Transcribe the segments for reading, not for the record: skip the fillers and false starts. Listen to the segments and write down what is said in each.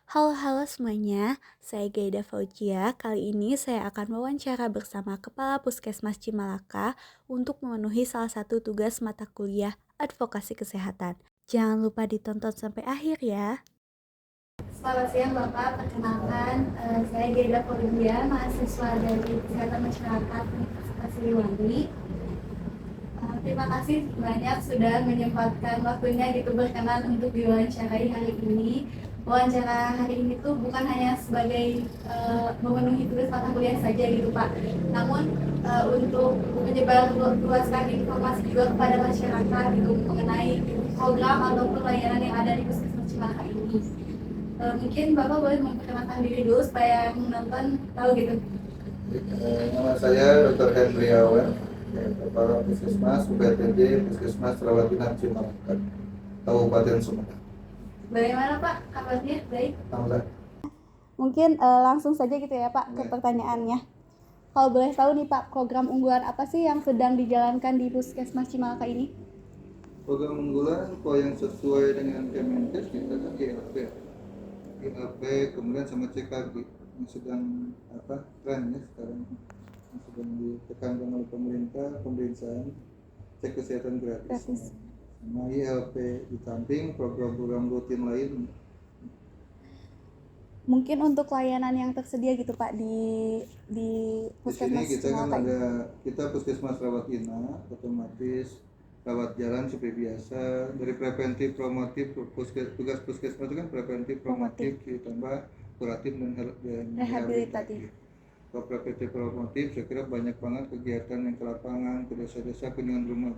Halo semuanya, saya Gaida Fauzia. Kali ini saya akan wawancara bersama Kepala Puskesmas Cimalaka untuk memenuhi salah satu tugas mata kuliah advokasi kesehatan. Jangan lupa ditonton sampai akhir ya. Selamat siang Bapak, perkenalkan saya Gaida Fauzia, mahasiswa dari Kesehatan Masyarakat Universitas Siliwangi. Terima kasih banyak sudah menyempatkan waktunya gitu berkenan untuk diwawancarai hari ini. Wawancara hari ini tuh bukan hanya sebagai memenuhi tugas mata kuliah saja gitu Pak, namun untuk menyebarluaskan informasi juga kepada masyarakat gitu mengenai program ataupun layanan yang ada di Puskesmas Cimahi ini. Mungkin Bapak boleh memperkenalkan diri dulu supaya yang menonton tahu gitu. Nama saya Dr. Hendriawan, Kepala Puskesmas UPTJ Puskesmas Rawat Inap Cimalaka, Kabupaten Sumedang. Bagaimana Pak kabarnya? Baik? Alhamdulillah. Mungkin langsung saja gitu ya Pak ke pertanyaannya. Kalau boleh tahu nih Pak, program unggulan apa sih yang sedang dijalankan di Puskesmas Cimalaka ini? Program unggulan yang sesuai dengan Kemenkes kita kan ILP, kemudian sama CKG yang sedang tren ya sekarang, yang sedang ditekankan oleh pemerintahan cek kesehatan gratis. Sama ILP di samping program-program rutin lain. Mungkin untuk layanan yang tersedia gitu Pak di Puskesmas Cimalaka. Di sini kita kan Cimalaka kita Puskesmas rawat inap, otomatis rawat jalan seperti biasa. Dari preventif promotif, tugas puskesmas itu kan preventif promotif ditambah kuratif dan rehabilitatif. Kalau preventif promotif saya kira banyak banget kegiatan yang ke lapangan, ke desa-desa, kunjungan rumah.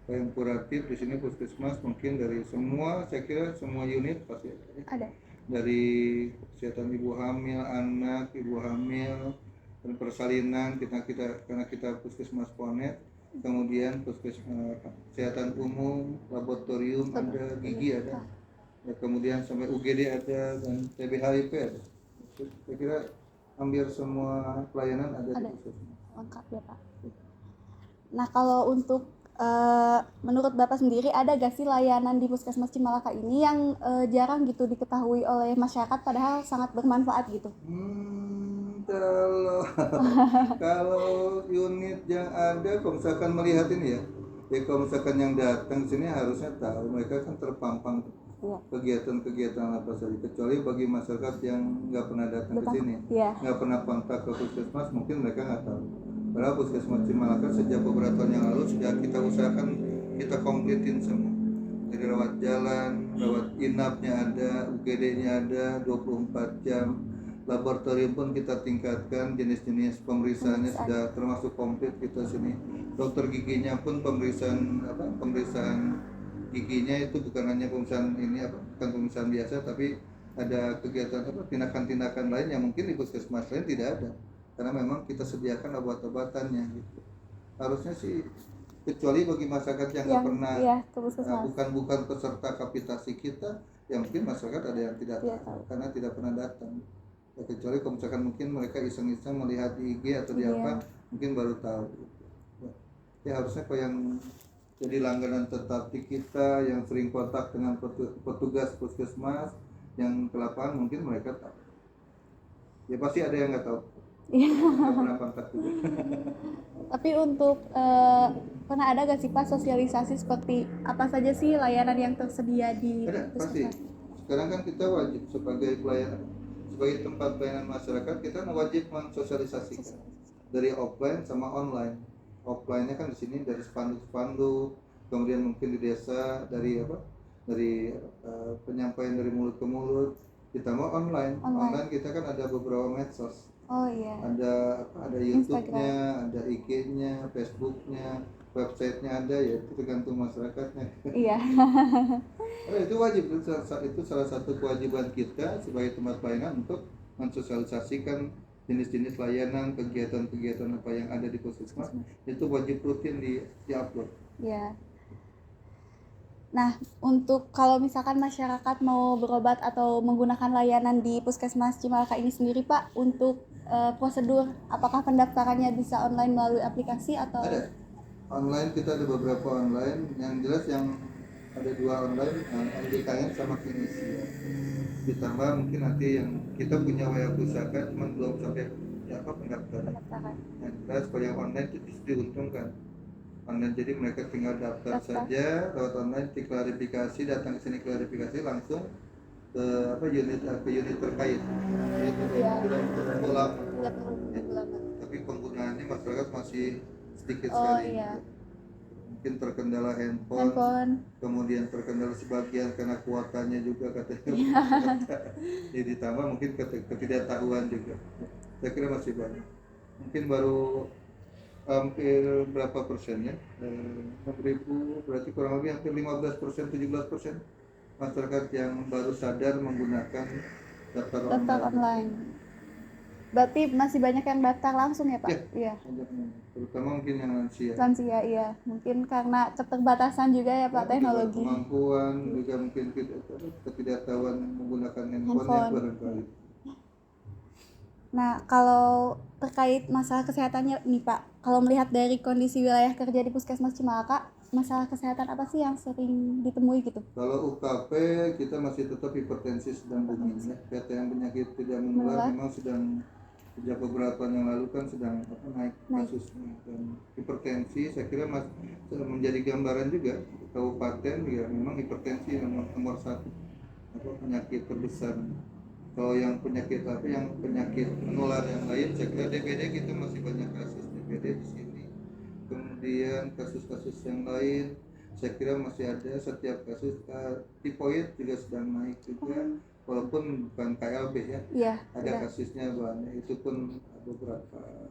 Kalau yang kuratif di sini puskesmas mungkin dari semua, saya kira semua unit pasti ada. Dari kesehatan ibu hamil, anak, ibu hamil, dan persalinan karena kita puskesmas Ponet, kemudian kesehatan umum, laboratorium ada, gigi ada, ya, kemudian sampai UGD ada, dan TB/HIV ada. Saya kira hampir semua pelayanan ada di puskesmas. Lengkap ya Pak. Nah kalau untuk menurut Bapak sendiri ada gak sih layanan di Puskesmas Cimalaka ini yang jarang gitu diketahui oleh masyarakat padahal sangat bermanfaat gitu? Kalau unit yang ada, kalau misalkan melihat ini ya, kalau misalkan yang datang sini harusnya tahu mereka kan terpampang kegiatan-kegiatan apa saja, kecuali bagi masyarakat yang nggak pernah datang ke sini, nggak pernah kontak ke puskesmas, mungkin mereka nggak tahu. Padahal Puskesmas Cimalaka sejak beberapa tahun yang lalu sudah kita usahakan, kita kompletin semua. Dari rawat jalan, rawat inapnya ada, UGD-nya ada 24 jam. Laboratorium pun kita tingkatkan, jenis-jenis pemeriksaannya sudah termasuk komplit kita sini. Dokter giginya pun pemeriksaan giginya itu bukan hanya pemeriksaan bukan pemeriksaan biasa, tapi ada kegiatan tindakan-tindakan lain yang mungkin di puskesmas lain tidak ada. Karena memang kita sediakan obat-obatannya gitu. Harusnya sih, kecuali bagi masyarakat yang nggak pernah bukan peserta kapitasi kita, yang mungkin masyarakat ada yang tidak tahu karena tidak pernah datang. Ya, kecuali kalau misalkan mungkin mereka iseng-iseng melihat di IG atau di apa, mungkin baru tahu gitu. Ya harusnya kalau yang jadi langganan tetap di kita, yang sering kontak dengan petugas puskesmas yang ke lapangan, mungkin mereka tahu. Ya pasti ada yang nggak tahu. Nggak pernah kontak juga. Tapi untuk pernah ada gak sih Pak sosialisasi seperti apa saja sih layanan yang tersedia di Ada, pasti. Sekarang kan kita wajib sebagai tempat pelayanan masyarakat, kita wajib mensosialisasikan dari offline sama online. Offline-nya kan di sini dari spanduk-spanduk, kemudian mungkin di desa dari penyampaian dari mulut ke mulut. Ditambah online kita kan ada beberapa medsos. Ada YouTube-nya, ada IG-nya, Facebook-nya, website-nya ada, ya itu tergantung masyarakatnya. Itu wajib, itu salah satu kewajiban kita sebagai tempat pelayanan untuk mensosialisasikan jenis-jenis layanan, kegiatan-kegiatan apa yang ada di puskesmas, itu wajib rutin di-upload. Nah, untuk kalau misalkan masyarakat mau berobat atau menggunakan layanan di Puskesmas Cimalaka ini sendiri Pak, untuk prosedur apakah pendaftarannya bisa online melalui aplikasi atau? Ada. Online kita ada beberapa online, yang jelas yang ada 2 online, MDKN sama klinisi ya. Ditambah mungkin nanti yang kita punya WA pusaka cuman belum sampai ya apa pendaftaran. Yang jelas kalau yang online itu justru diuntungkan online, jadi mereka tinggal daftar saja lewat online, diklarifikasi, datang ke sini klarifikasi langsung ke apa unit terkait. Itu tidak perlu lama. Tapi penggunaannya masyarakat masih sedikit sekali. Mungkin terkendala handphone, kemudian terkendala sebagian karena kuotanya juga katanya. Jadi ditambah mungkin ketidaktahuan juga. Saya kira masih banyak. Mungkin baru hampir berapa persennya? 6.000, berarti kurang lebih hampir 15%, 17% masyarakat yang baru sadar menggunakan daftar online. Berarti masih banyak yang daftar langsung ya Pak? Iya. Terutama mungkin yang lansia. Lansia iya, mungkin karena keterbatasan juga ya Pak teknologi. Kemampuan juga mungkin ketidaktahuan menggunakan handphone barangkali. Nah, kalau terkait masalah kesehatannya nih Pak, kalau melihat dari kondisi wilayah kerja di Puskesmas Cimalaka, masalah kesehatan apa sih yang sering ditemui gitu? Kalau UKP kita masih tetap hipertensi sedang booming ya. yang penyakit tidak menular memang sedang sejak beberapa yang lalu kan sedang naik kasusnya, dan hipertensi saya kira menjadi gambaran juga kabupaten ya, memang hipertensi nomor satu penyakit terbesar. Kalau yang penyakit menular yang lain saya kira DBD kita masih banyak kasus DBD di sini, kemudian kasus-kasus yang lain saya kira masih ada, setiap kasus tifoid juga sedang naik juga, walaupun bukan KLB ya, ada kasusnya banyak, itu pun beberapa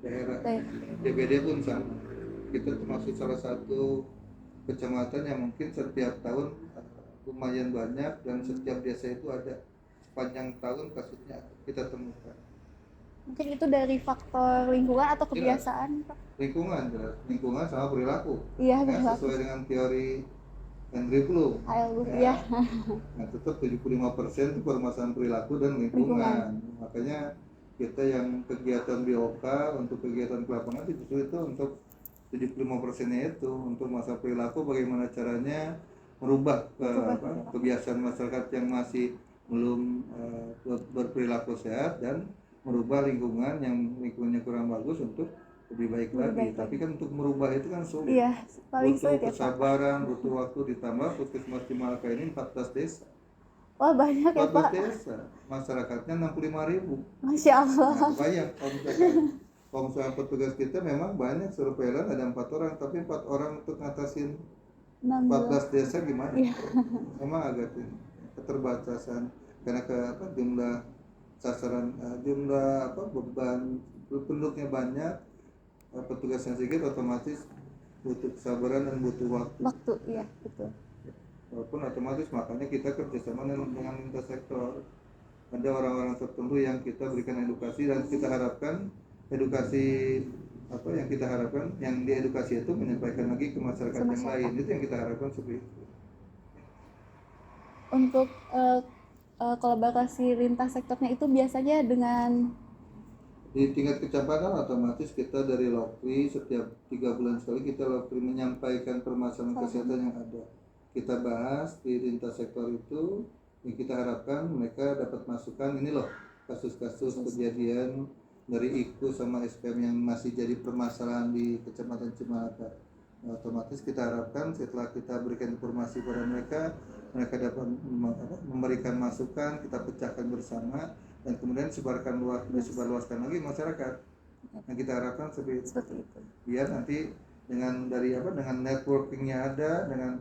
daerah. DBD pun sama, kita termasuk salah satu kecamatan yang mungkin setiap tahun lumayan banyak, dan setiap desa itu ada sepanjang tahun kasusnya kita temukan. Mungkin itu dari faktor lingkungan atau kebiasaan Pak? Lingkungan sama perilaku. Iya, sesuai dengan teori Henry Bloom. Iya. Nah, tetap 75% itu permasalahan perilaku dan lingkungan. Makanya kita yang kegiatan BOK untuk kegiatan ke lapangan itu untuk 75%-nya itu untuk masalah perilaku, bagaimana caranya merubah kebiasaan masyarakat yang masih belum berperilaku sehat, dan merubah lingkungan yang lingkungannya kurang bagus untuk lebih baik lagi. Tapi kan untuk merubah itu kan sulit. Butuh kesabaran, butuh waktu, ditambah Puskesmas Cimalaka ini 14 desa. Wah, banyak ya Pak. 14 desa, masyarakatnya 65.000. Masya Allah. Nah, kebayang kalau misalkan petugas kita memang banyak, surveilan ada 4 orang, tapi 4 orang untuk ngatasin 14 desa gimana? Memang agak keterbatasan karena jumlah sasaran, beban penduduknya banyak, petugasnya sedikit, otomatis butuh kesabaran dan butuh waktu. Iya betul. Walaupun otomatis makanya kita kerjasama dengan lintas sektor. Ada orang-orang tertentu yang kita berikan edukasi, dan kita harapkan yang diedukasi itu menyampaikan lagi ke masyarakat yang lain. Itu yang kita harapkan seperti itu. Untuk kolaborasi lintas sektornya itu biasanya dengan di tingkat kecamatan, otomatis kita dari Lokri setiap 3 bulan sekali kita Lokri menyampaikan permasalahan kesehatan yang ada. Kita bahas di lintas sektor itu, yang kita harapkan mereka dapat masukan, ini loh kasus-kasus kejadian dari IKU sama SPM yang masih jadi permasalahan di Kecamatan Cimalaka. Nah, otomatis kita harapkan setelah kita berikan informasi pada mereka dapat memberikan masukan, kita pecahkan bersama, dan kemudian disebarluaskan lagi masyarakat. Yang kita harapkan seperti itu. Biar nanti dengan networkingnya ada, dengan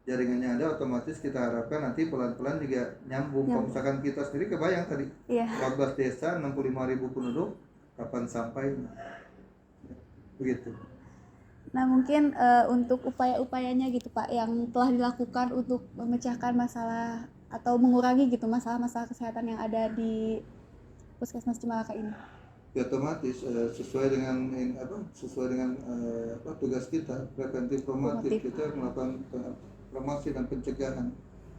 jaringannya ada, otomatis kita harapkan nanti pelan-pelan juga nyambung. Kalau misalkan kita sendiri kebayang tadi 14 desa, 65.000 penduduk, kapan sampai? Begitu. Nah mungkin untuk upaya-upayanya gitu Pak yang telah dilakukan untuk memecahkan masalah atau mengurangi gitu masalah-masalah kesehatan yang ada di Puskesmas Cimalaka ini. Ya, otomatis sesuai dengan tugas kita preventif promotif, kita melakukan promosi dan pencegahan.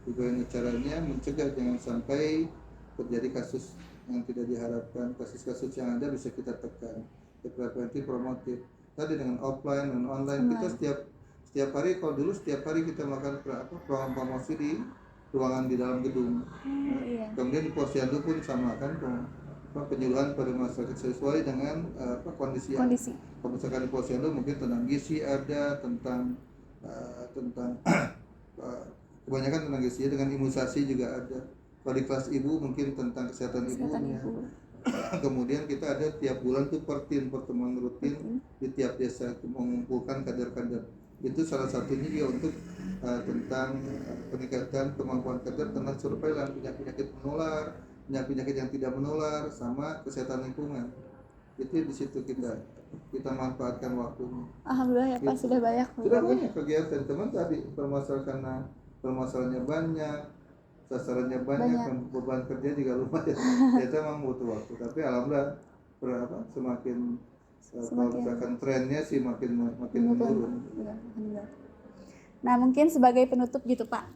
Bagaimana caranya mencegah jangan sampai terjadi kasus yang tidak diharapkan, kasus-kasus yang ada bisa kita tekan. Preventif promotif tadi dengan offline dan online. Kita Setiap hari, kalau dulu setiap hari kita melakukan promosi di ruangan di dalam gedung. Iya. Kemudian di posyandu pun sama kan, penyuluhan pada masyarakat sesuai dengan kondisi. Kalau misalkan di posyandu mungkin tentang gizi ada, tentang kebanyakan tentang gizi, dengan imunisasi juga ada. Kalau di kelas ibu mungkin tentang kesehatan ibunya. Kemudian kita ada tiap bulan tuh pertemuan rutin di tiap desa mengumpulkan kader-kader. Itu salah satunya juga untuk tentang peningkatan kemampuan kader tentang surveilan penyakit menular, penyakit yang tidak menular, sama kesehatan lingkungan. Itu di situ kita manfaatkan waktunya. Alhamdulillah ya Pak, sudah banyak kegiatan. Teman tadi permasalahannya banyak, sasarannya banyak. Beban kerja juga lumayan. Kita memang butuh waktu, tapi alhamdulillah semakin kalau misalkan trennya sih makin menurun. Nah, mungkin sebagai penutup gitu Pak,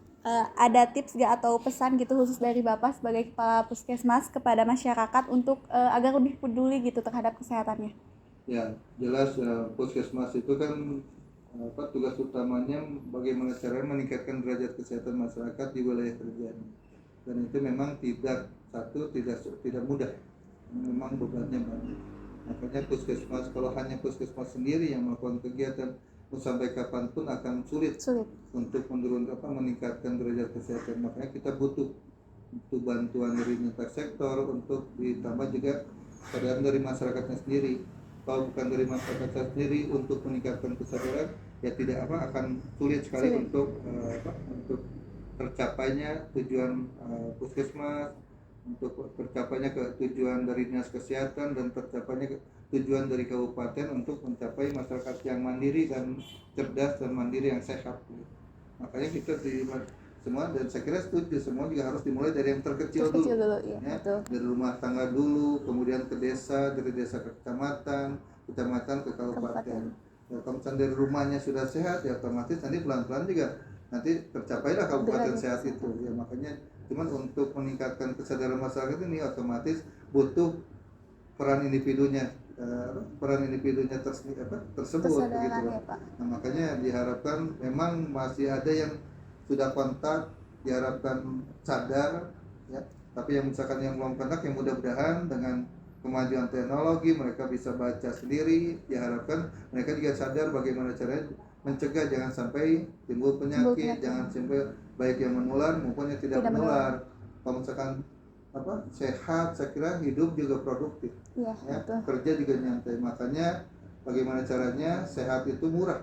ada tips gak atau pesan gitu khusus dari Bapak sebagai kepala puskesmas kepada masyarakat untuk agar lebih peduli gitu terhadap kesehatannya? Ya, jelas puskesmas itu kan tugas utamanya bagaimana caranya meningkatkan derajat kesehatan masyarakat di wilayah kerjanya. Dan itu memang tidak mudah, memang bebannya banyak. Makanya puskesmas, kalau hanya puskesmas sendiri yang melakukan kegiatan sampai kapanpun akan sulit untuk meningkatkan derajat kesehatan. Makanya kita butuh bantuan dari lintas sektor, untuk ditambah juga kesadaran dari masyarakatnya sendiri. Kalau bukan dari masyarakat sendiri untuk meningkatkan kesadaran, ya tidak akan sulit sekali untuk tercapainya tujuan puskesmas, untuk tercapainya ke tujuan dari dinas kesehatan, dan tercapainya ke tujuan dari kabupaten untuk mencapai masyarakat yang mandiri dan cerdas dan mandiri yang sehat. Makanya kita semua, dan saya kira setuju, semua juga harus dimulai dari yang terkecil dulu ya, dari rumah tangga dulu, kemudian ke desa, dari desa ke kecamatan ke kabupaten. Ya, kalau misalnya dari rumahnya sudah sehat, ya otomatis nanti pelan-pelan juga nanti tercapailah kabupaten sehat itu. Ya, makanya cuman untuk meningkatkan kesadaran masyarakat ini otomatis butuh peran individunya tersebut begitu. Ya, Pak. Nah, makanya diharapkan, memang masih ada yang sudah kontak, diharapkan sadar ya, tapi yang misalkan yang belum kontak, yang mudah-mudahan dengan kemajuan teknologi mereka bisa baca sendiri, diharapkan mereka juga sadar bagaimana caranya mencegah jangan sampai timbul penyakit, jangan sampai baik yang menular maupun yang tidak menular. Kalau misalkan sehat, saya kira hidup juga produktif ya, kerja juga nyantai. Makanya bagaimana caranya sehat itu murah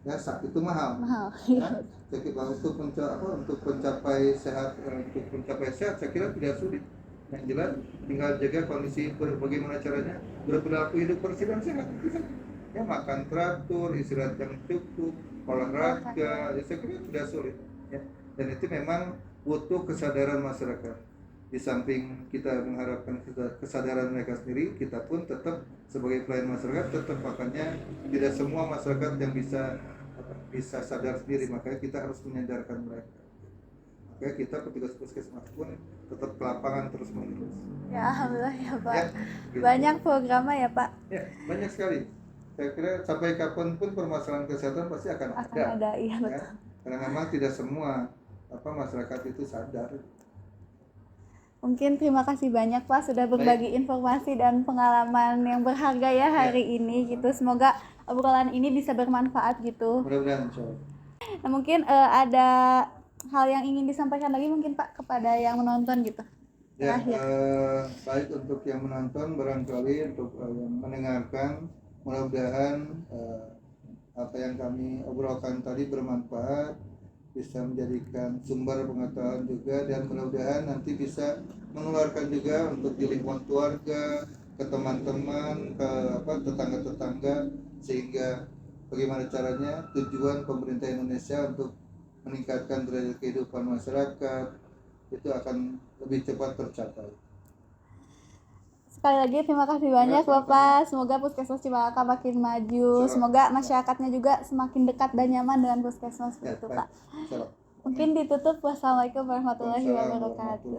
ya, sakit itu mahal ya. Untuk mencapai sehat, saya kira tidak sulit. Yang jelas tinggal jaga kondisi bagaimana caranya berperilaku hidup bersih dan sehat ya, makan teratur, istirahat yang cukup, olahraga, ya saya kira tidak sulit ya. Dan itu memang butuh kesadaran masyarakat. Di samping kita mengharapkan kesadaran mereka sendiri, kita pun tetap sebagai pelayan masyarakat tetap, makanya tidak semua masyarakat yang bisa sadar sendiri, makanya kita harus menyadarkan mereka. Makanya kita petugas puskesmas pun tetap ke lapangan terus menerus. Ya, alhamdulillah ya Pak. Ya, gitu. Banyak programnya ya Pak. Ya, banyak sekali. Saya kira sampai kapanpun permasalahan kesehatan pasti akan ada. Iya betul. Ya, karena memang tidak semua masyarakat itu sadar. Mungkin terima kasih banyak Pak sudah berbagi informasi dan pengalaman yang berharga ya hari ini gitu. Semoga obrolan ini bisa bermanfaat gitu. Mudah-mudahan insyaallah. Nah, mungkin ada hal yang ingin disampaikan lagi mungkin Pak kepada yang menonton gitu. Ya, baik untuk yang menonton, barangkali untuk yang mendengarkan, mudah-mudahan apa yang kami obrolkan tadi bermanfaat, bisa menjadikan sumber pengetahuan juga, dan mudah-mudahan nanti bisa menularkan juga untuk di lingkungan keluarga, ke teman-teman, ke tetangga-tetangga, sehingga bagaimana caranya tujuan pemerintah Indonesia untuk meningkatkan derajat kehidupan masyarakat itu akan lebih cepat tercapai. Sekali lagi terima kasih banyak Bapak. Semoga Puskesmas Cimalaka makin maju. Semoga masyarakatnya juga semakin dekat dan nyaman dengan Puskesmas begitu Pak. Mungkin ditutup. Wassalamualaikum warahmatullahi wabarakatuh.